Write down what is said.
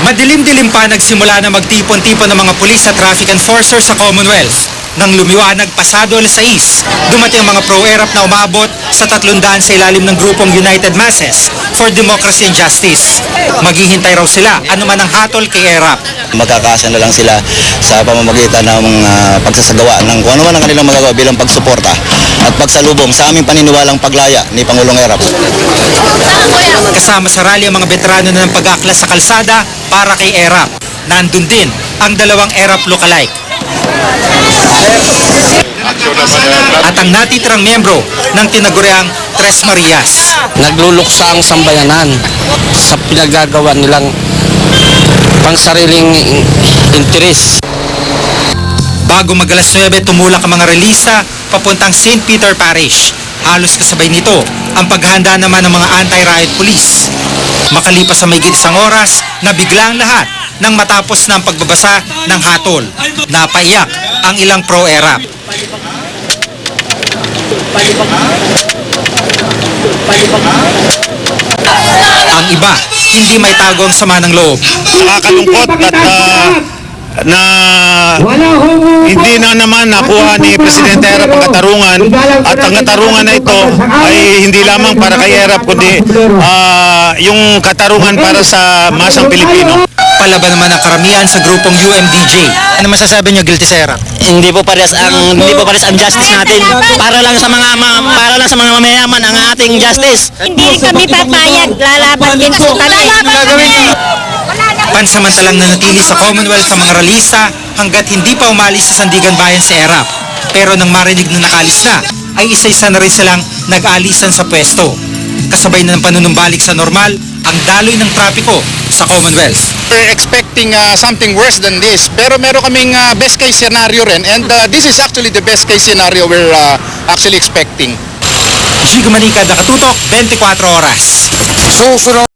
Madilim-dilim pa nagsimula na magtipon-tipon ng mga pulis at traffic enforcer sa Commonwealth. Nang lumiwanag pasado alas 6, dumating ang mga pro-ERAP na umabot sa 300 sa ilalim ng grupong United Masses for Democracy and Justice. Maghihintay raw sila anuman ang hatol kay ERAP. Magkakasa na lang sila sa pamamagitan ng pagsasagawa ng kung ano man ang kanilang magagawa bilang pagsuporta at pagsalubong sa aming paniniwalang paglaya ni Pangulong ERAP. Kasama sa rally ang mga veterano na ng pag-aklas sa kalsada para kay ERAP. Nandun din ang dalawang ERAP lookalike. At ang natitirang miyembro ng tinaguriang Tres Marias. Nagluluksa ang sambayanan sa pinagagawa nilang pangsariling interes. Bago mag-alas 9, tumulak ang mga relisa papuntang St. Peter Parish. Halos kasabay nito ang paghahanda naman ng mga anti-riot police. Makalipas sa mahigit isang oras, nabigla ang lahat nang matapos ng pagbabasa ng hatol. Napaiyak ang ilang pro-ERAP. Ang iba, hindi may tago ang sama ng loob. Nakakalungkot at na hindi na naman nakuha ni Presidente ERAP ang katarungan, at ang katarungan na ito ay hindi lamang para kay ERAP kundi yung katarungan para sa masang Pilipino. Palaban naman ang karamihan sa grupong UMDJ. Ano masasabi niyo, guilty sa ERAP? Hindi po pares ang justice natin. Para lang sa mga mamayaman ang ating justice. Hindi kami papayag, lalaban din po kami. Pansamantalang nanatili sa Commonwealth ang mga ralisa hanggat hindi pa umalis sa Sandigan Bayan si ERAP. Pero nang marinig na nakalis na, ay isa-isa na rin silang nag-aalisan sa pwesto. Kasabay na ng panunumbalik sa normal ang daloy ng trapiko sa Commonwealth. We're expecting something worse than this, pero meron kaming best case scenario rin, and this is actually the best case scenario we're actually expecting. Giga Manika, Nakatutok, 24 Oras. Susunod